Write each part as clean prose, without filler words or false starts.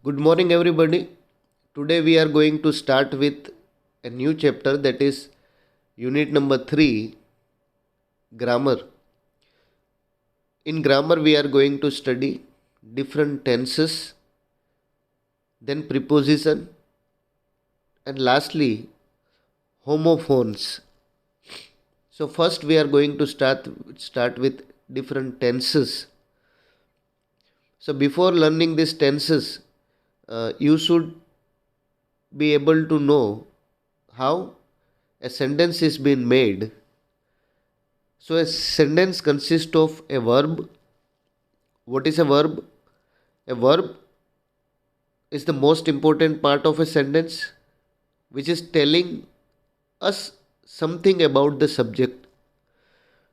Good morning, everybody. Today we are going to start with a new chapter, that is unit number 3, grammar. In grammar, we are going to study different tenses, then preposition, and lastly, homophones. So first we are going to start with different tenses. So before learning these tenses, you should be able to know how a sentence is being made. So a sentence consists of a verb. What is a verb? A verb is the most important part of a sentence, which is telling us something about the subject.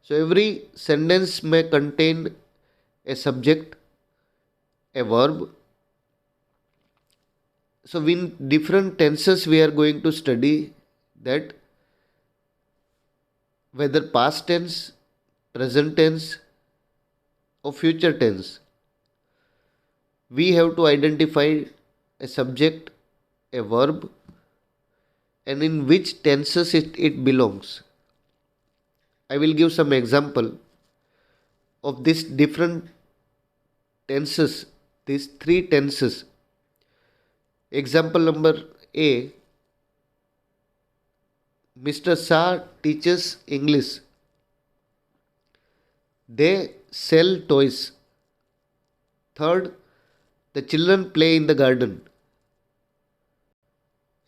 So every sentence may contain a subject, a verb. So in different tenses we are going to study that, whether past tense, present tense or future tense. We have to identify a subject, a verb, and in which tenses it belongs. I will give some example of these different tenses, these three tenses. Example number A, Mr. Shah teaches English. They sell toys. Third, the children play in the garden.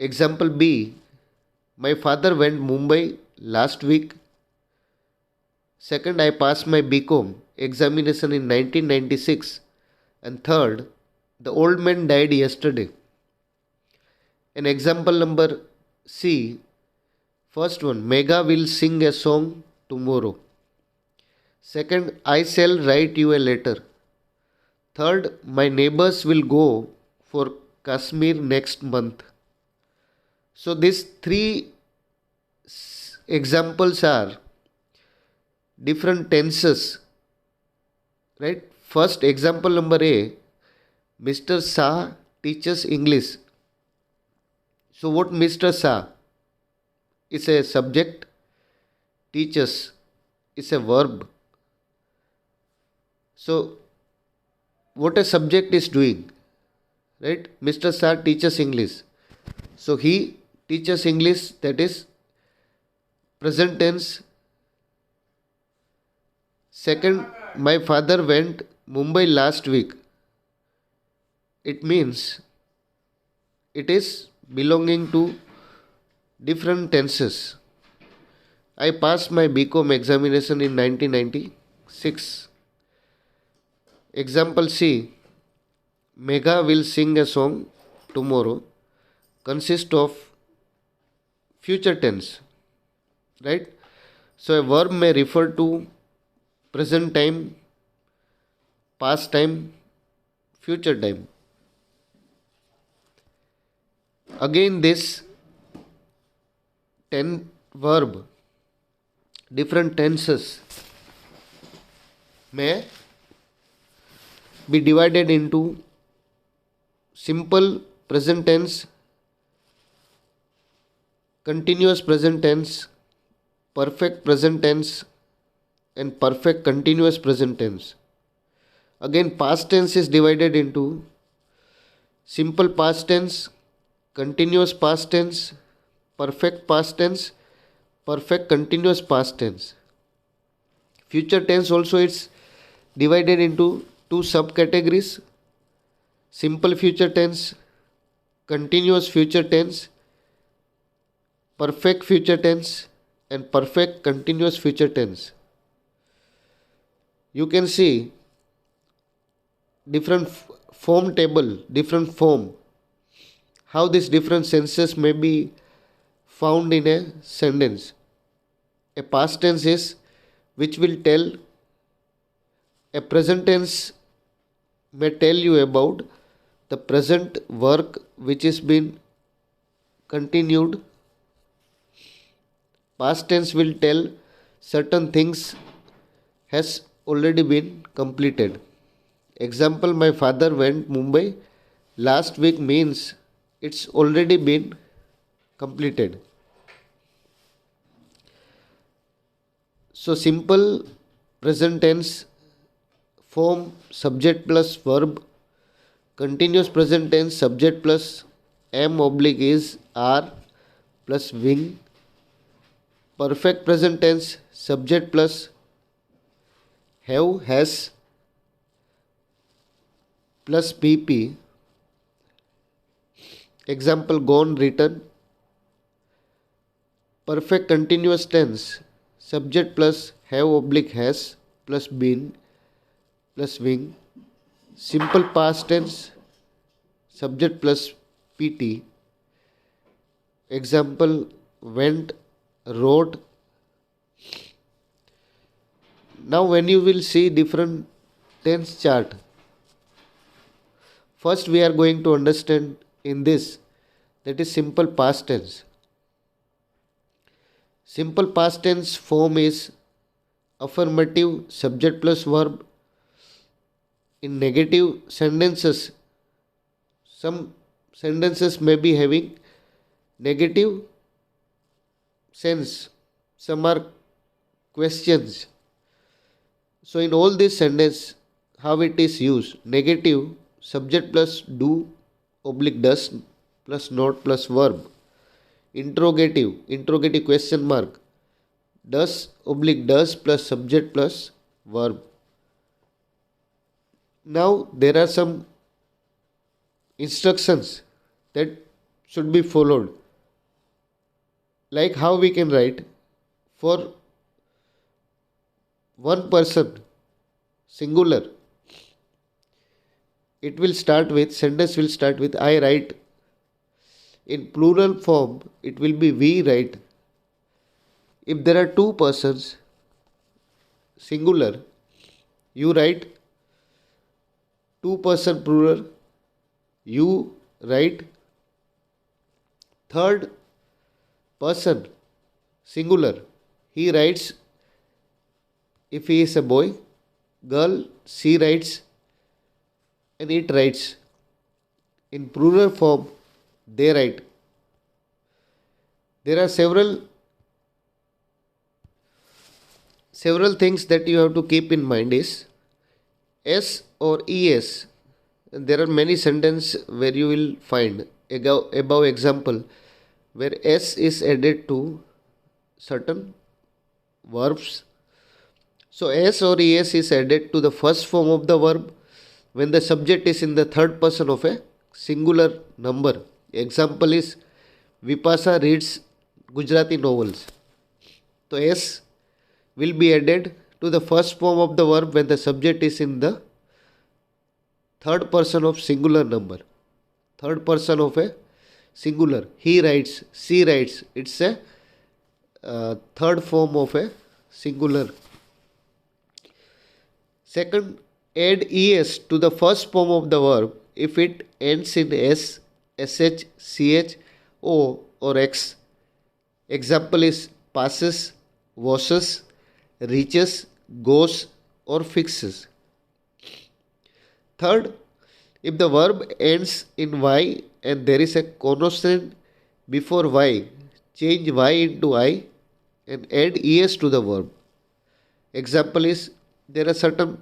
Example B, my father went Mumbai last week. Second, I passed my BCom examination in 1996. And third, the old man died yesterday. And example number C, first one, Mega will sing a song tomorrow. Second, I shall write you a letter. Third, my neighbors will go for Kashmir next month. So these three examples are different tenses, right? First, example number A, Mr. Shah teaches English. So what Mr. Shah is a subject, teaches is a verb. So what a subject is doing, right? Mr. Shah teaches English. So he teaches English, that is present tense. Second, my father went Mumbai last week. It means it is belonging to different tenses. I passed my BCom examination in 1996. Example C, Megha will sing a song tomorrow, consists of future tense, right? So a verb may refer to present time, past time, future time. Again, this verb, different tenses may be divided into simple present tense, continuous present tense, perfect present tense, and perfect continuous present tense. Again, past tense is divided into simple past tense, continuous past tense, perfect past tense, perfect continuous past tense. Future tense also is divided into two subcategories: simple future tense, continuous future tense, perfect future tense, and perfect continuous future tense. You can see different form table, different form, how these different senses may be found in a sentence. A past tense is which will tell, a present tense may tell you about the present work which is been continued. Past tense will tell certain things has already been completed. Example, my father went Mumbai Last week means it's already been completed. So simple present tense form subject plus verb. Continuous present tense subject plus am oblique is are plus wing. Perfect present tense subject plus have has plus pp. Example gone written. Perfect continuous tense subject plus have oblique has plus been plus wing. Simple past tense subject plus pt. Example went, wrote. Now when you will see different tense chart, first we are going to understand in this, that is simple past tense. Simple past tense form is affirmative subject plus verb. In negative sentences, some sentences may be having negative sense, some are questions. So in all these sentences, how it is used? Negative subject plus do oblique does plus not plus verb. Interrogative question mark, does oblique does plus subject plus verb. Now there are some instructions that should be followed, like how we can write for one person singular. It will start with, sentence will start with I write. In plural form it will be we write. If there are two persons singular, you write two person plural, you write third person singular, he writes. If he is a boy, girl, she writes and it writes. In plural form they write. There are several things that you have to keep in mind is S or ES. There are many sentences where you will find above example where S is added to certain verbs. So S or ES is added to the first form of the verb when the subject is in the third person of a singular number. Example is Vipasa reads Gujarati novels. So S will be added to the first form of the verb when the subject is in the third person of singular number. Third person of a singular. He writes, she writes. It's a third form of a singular. Second, add es to the first form of the verb if it ends in s, sh, ch, o or x. Example is passes, washes, reaches, goes or fixes. Third, if the verb ends in y and there is a consonant before y, change y into I and add es to the verb. Example is, there are certain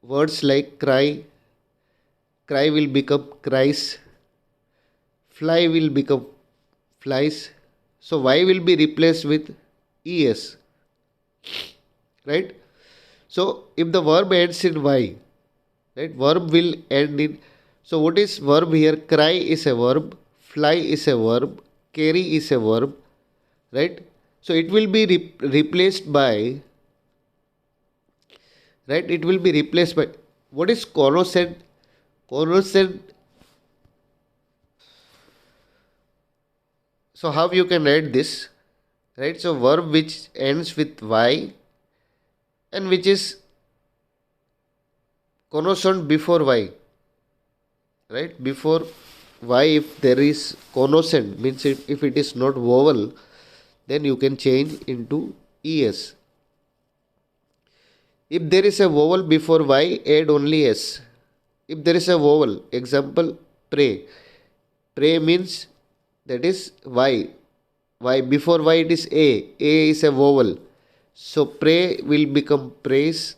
words like cry will become cries, fly will become flies. So y will be replaced with es, right? So if the verb ends in y, right, verb will end in. So what is verb here? Cry is a verb, fly is a verb, carry is a verb, right? So it will be replaced by, right? It will be replaced by, what is consonant? Consonant. So how you can add this, right? So verb which ends with y and which is consonant before y, right? Before y, if there is consonant, means if it is not vowel, then you can change into es. If there is a vowel before y, add only s. If there is a vowel, example pray. Pray means that is Y. Y before Y it is A. A is a vowel. So pray will become praise.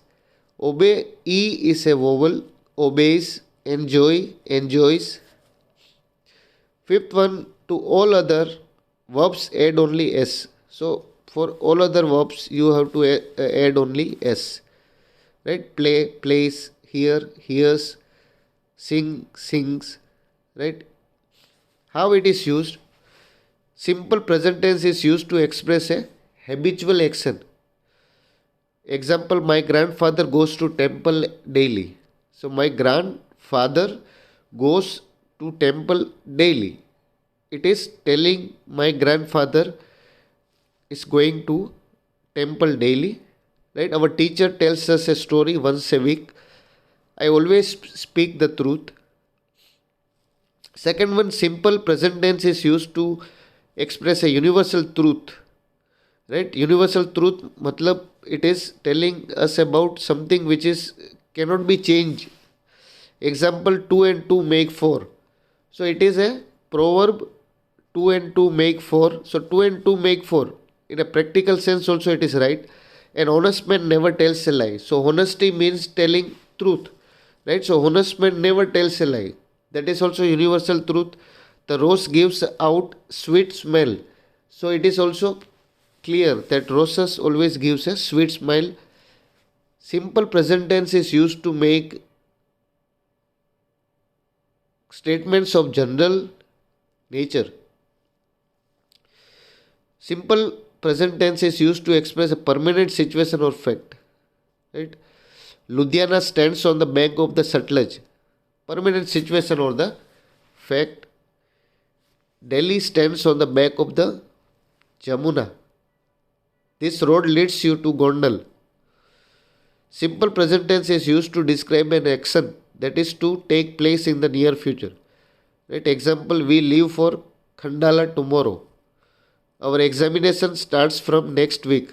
Obey, E is a vowel. Obeys. Enjoy, enjoys. Fifth one, to all other verbs add only S. So for all other verbs you have to add only S. Right? Play, plays, hear, hears, sing, sings. Right? How it is used? Simple present tense is used to express a habitual action. Example, my grandfather goes to temple daily. So my grandfather goes to temple daily. It is telling my grandfather is going to temple daily. Right? Our teacher tells us a story once a week. I always speak the truth. Second one, simple present tense is used to express a universal truth. Right? Universal truth matlab it is telling us about something which is cannot be changed. Example, 2 and 2 make 4. So it is a proverb, 2 and 2 make 4. So 2 and 2 make 4. In a practical sense also it is right. An honest man never tells a lie. So honesty means telling truth. Right? So honest man never tells a lie. That is also universal truth. The rose gives out sweet smell. So it is also clear that roses always gives a sweet smell. Simple present tense is used to make statements of general nature. Simple present tense is used to express a permanent situation or fact. Right? Ludhiana stands on the bank of the Satluj. Permanent situation or the fact. Delhi stands on the bank of the Jamuna. This road leads you to Gondal. Simple present tense is used to describe an action that is to take place in the near future. Right? Example, we leave for Khandala tomorrow. Our examination starts from next week.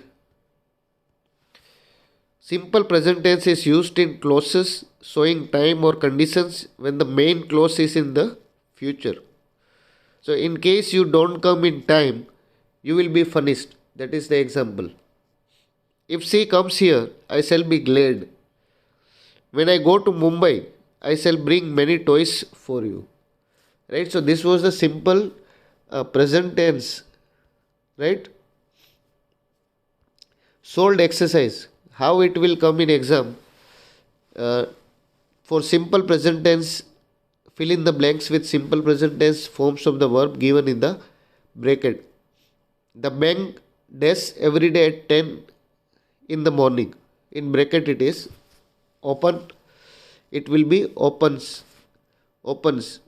Simple present tense is used in clauses showing time or conditions when the main clause is in the future. So in case you don't come in time, you will be punished. That is the example. If she comes here, I shall be glad. When I go to Mumbai, I shall bring many toys for you. Right? So this was the simple present tense. Right? Solved exercise. How it will come in exam? For simple present tense, fill in the blanks with simple present tense forms of the verb given in the bracket. The bank dash every day at 10 in the morning. In bracket it is open. It will be opens. Opens.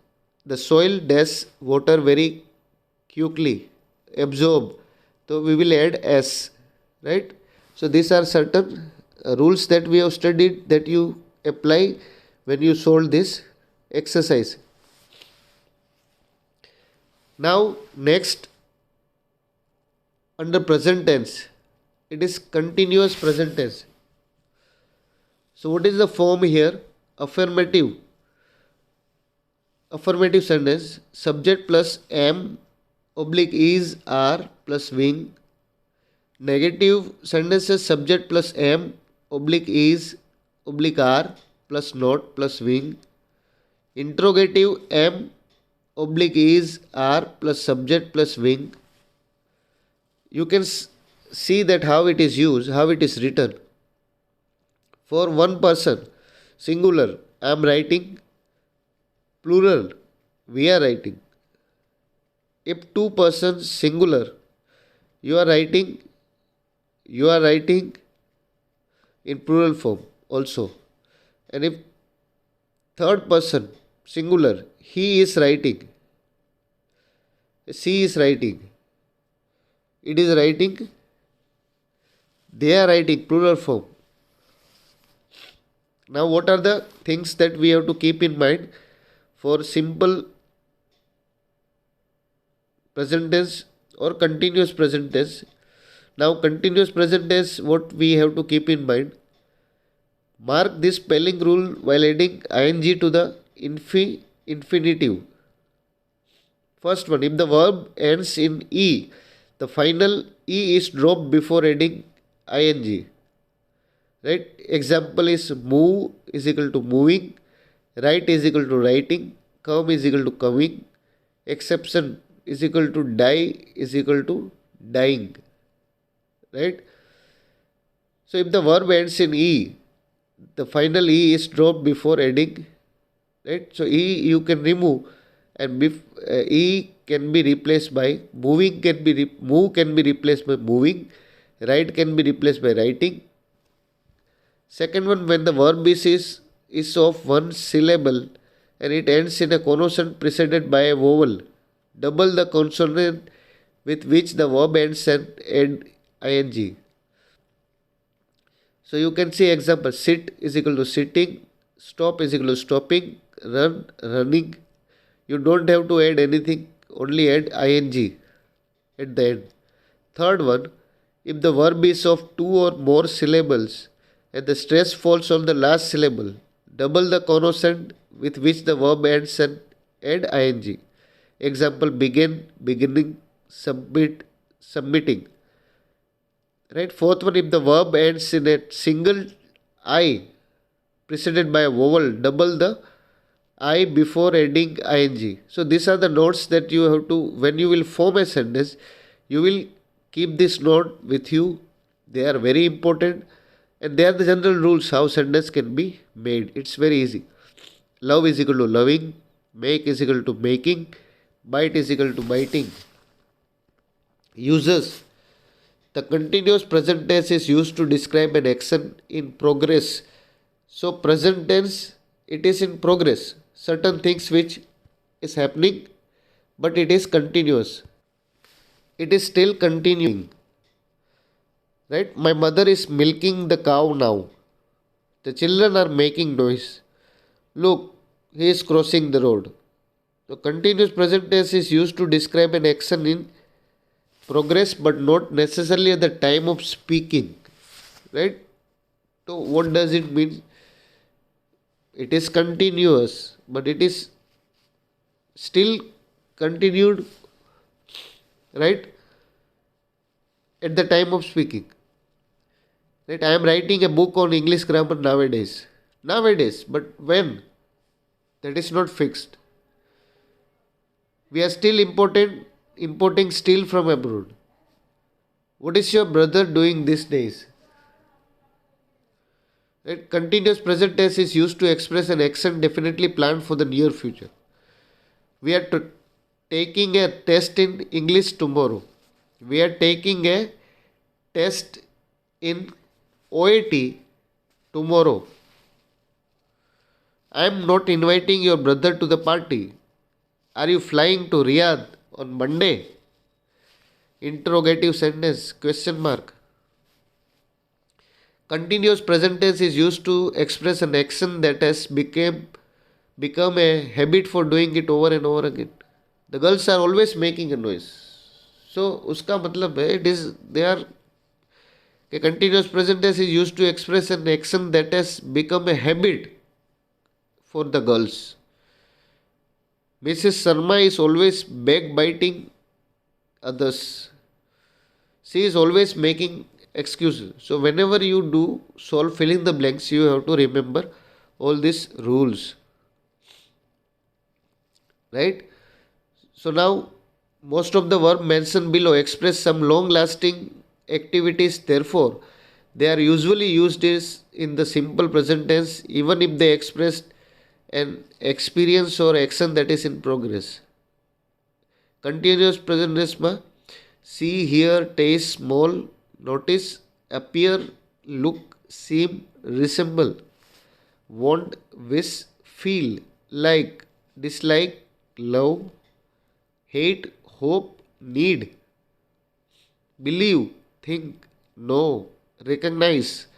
The soil dash water very quickly. Absorb. So we will add S. Right? So these are certain rules that we have studied that you apply when you solve this exercise. Now next, under present tense, it is continuous present tense. So what is the form here? Affirmative. Affirmative sentence, subject plus am oblique is are plus wing. Negative sentences, subject plus am oblique is oblique are plus not plus wing. Interrogative, am oblique is are plus subject plus wing. You can see that how it is used, how it is written. For one person, singular, I am writing. Plural, we are writing. If two persons, singular, you are writing in plural form also. And if third person, singular, he is writing, she is writing, it is writing, they are writing, plural form. Now what are the things that we have to keep in mind for simple present tense or continuous present tense? Now continuous present tense, what we have to keep in mind? Mark this spelling rule while adding ing to the infinitive. First one, if the verb ends in E, the final E is dropped before adding ing. Right? Example is move is equal to moving, write is equal to writing, come is equal to coming, exception is equal to die is equal to dying. Right? So if the verb ends in E, the final E is dropped before adding. Right? So E you can remove, and E can be replaced by moving, move can be replaced by moving, write can be replaced by writing. Second one, when the verb is of one syllable and it ends in a consonant preceded by a vowel, double the consonant with which the verb ends and add ing. So you can see example, sit is equal to sitting, stop is equal to stopping, run, running. You don't have to add anything, only add ing at the end. Third one, if the verb is of two or more syllables and the stress falls on the last syllable, double the consonant with which the verb ends and add ing. Example, begin, beginning, submit, submitting. Right? Fourth one, if the verb ends in a single I preceded by a vowel, double the I before adding ing. So these are the notes that you have to, when you will form a sentence, you will keep this note with you. They are very important and they are the general rules how sentence can be made. It's very easy. Love is equal to loving, make is equal to making, bite is equal to biting. Uses. The continuous present tense is used to describe an action in progress. So present tense, it is in progress. Certain things which is happening, but it is continuous. It is still continuing. Right? My mother is milking the cow now. The children are making noise. Look, he is crossing the road. The continuous present tense is used to describe an action in progress but not necessarily at the time of speaking. Right? So what does it mean? It is continuous, but it is still continued, right, at the time of speaking. Right? I am writing a book on English grammar nowadays. Nowadays, but when? That is not fixed. We are still importing steel from abroad. What is your brother doing these days? Right? Continuous present tense is used to express an action definitely planned for the near future. We are taking a test in English tomorrow. We are taking a test in OAT tomorrow. I am not inviting your brother to the party. Are you flying to Riyadh on Monday? Interrogative sentence, question mark. Continuous present tense is used to express an action that has become a habit for doing it over and over again. The girls are always making a noise. So उसका मतलब है it is they are a continuous present tense is used to express an action that has become a habit for the girls. Mrs. Sharma is always backbiting others. She is always making excuses. So whenever you do solve fill in the blanks, you have to remember all these rules. Right? So now most of the verb mentioned below express some long lasting activities. Therefore, they are usually used in the simple present tense even if they express an experience or action that is in progress. Continuous present tense ma see, hear, taste, smell, notice, appear, look, seem, resemble, want, wish, feel, like, dislike, love, hate, hope, need, believe, think, know, recognize,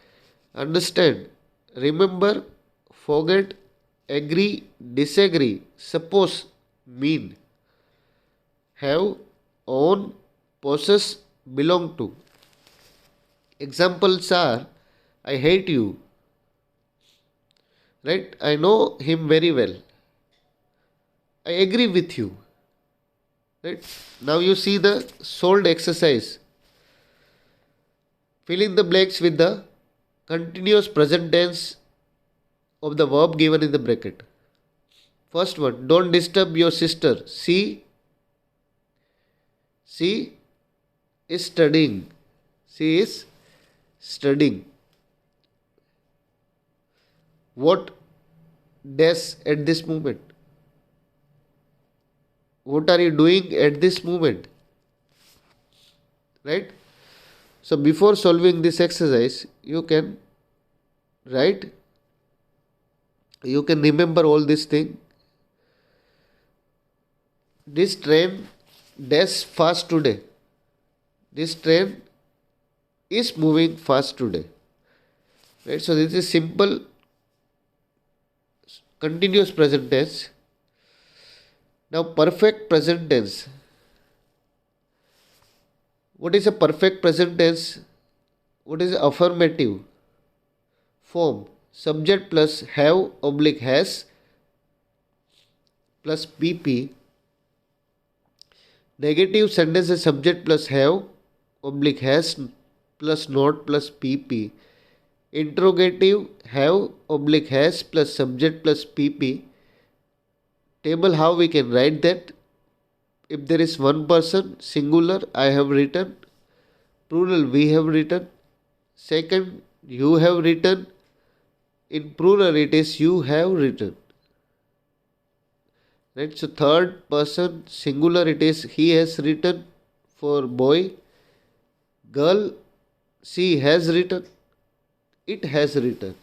understand, remember, forget, agree, disagree, suppose, mean, have, own, possess, belong to. Examples are I hate you. Right? I know him very well. I agree with you. Right? Now you see the solved exercise. Fill in the blanks with the continuous present tense of the verb given in the bracket. First one, don't disturb your sister. She is studying. She is studying. What does at this moment? What are you doing at this moment? Right? So before solving this exercise, you can write, you can remember all this thing. This train dash fast today. This train is moving fast today. Right? So this is simple continuous present tense. Now perfect present tense. What is a perfect present tense? What is affirmative form? Subject plus have oblique has plus PP. Negative sentence is subject plus have oblique has plus not plus PP. Interrogative have oblique has plus subject plus PP. Table, how we can write that? If there is one person, singular, I have written. Plural, we have written. Second, you have written. In plural, it is you have written. Right? So third person, singular, it is he has written for boy. Girl, she has written. It has written.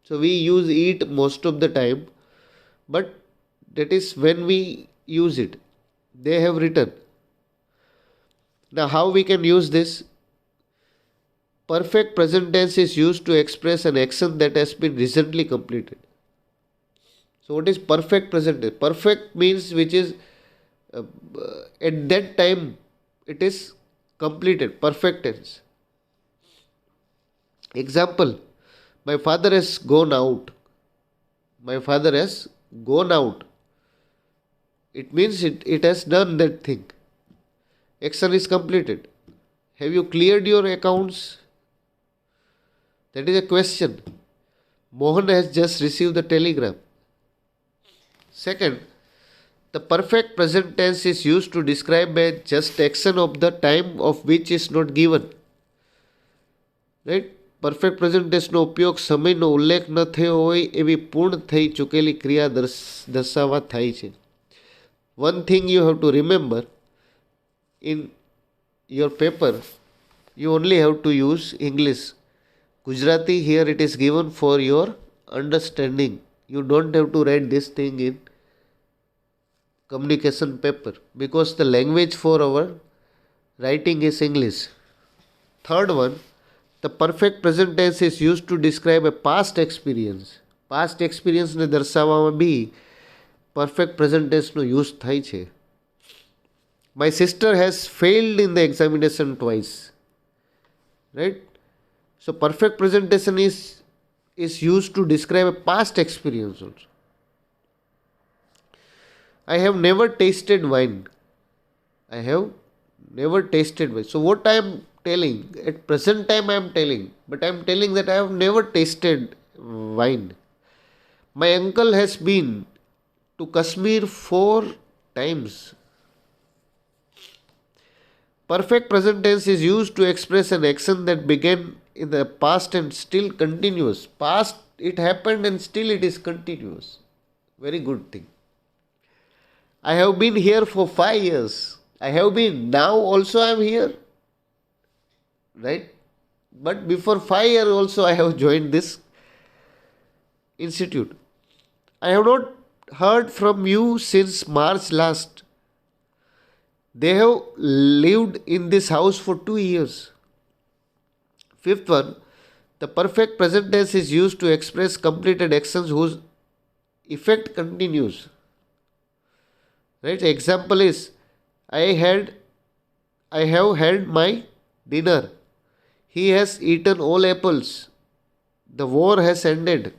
So we use it most of the time, but that is when we use it. They have written. Now how we can use this? Perfect present tense is used to express an action that has been recently completed. So what is perfect present tense? Perfect means which is at that time it is completed. Perfect tense. Example, my father has gone out. My father has gone out. It means it has done that thing. Action is completed. Have you cleared your accounts? That is a question. Mohan has just received the telegram. Second, the perfect present tense is used to describe a just action of the time of which is not given. Right? Perfect present ટેન્સનો ઉપયોગ સમયનો ઉલ્લેખ ન થયો હોય એવી પૂર્ણ થઈ ચૂકેલી ક્રિયા દર્શાવવા થાય છે. One thing you have to remember, in your paper you only have to use English. Gujarati here it is given for your understanding. You don't have to write this thing in communication paper because the language for our writing is English. Third one, the perfect present tense is used to describe a past experience. Past experience ને દર્શાવવામાં બી perfect present tense નો use થાય છે. My sister has failed in the examination twice. Right? So perfect presentation is used to describe a past experience also. I have never tasted wine. I have never tasted wine. So what I am telling, at present time I am telling, but I am telling that I have never tasted wine. My uncle has been to Kashmir 4 times. Perfect present tense is used to express an action that began in the past and still continuous. Past, it happened and still it is continuous. Very good thing. I have been here for 5 years. I have been, now also I am here. Right? But before 5 years also I have joined this institute. I have not heard from you since March last. They have lived in this house for 2 years. Fifth one, the perfect present tense is used to express completed actions whose effect continues. Right? Example is, I have had my dinner. He has eaten all apples. The war has ended.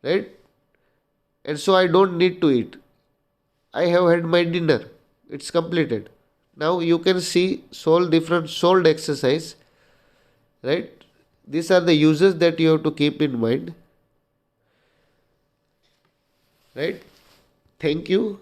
Right? and so I don't need to eat. I have had my dinner. It's completed. Now you can see solve different solved exercise, right? These are the uses that you have to keep in mind, right? Thank you.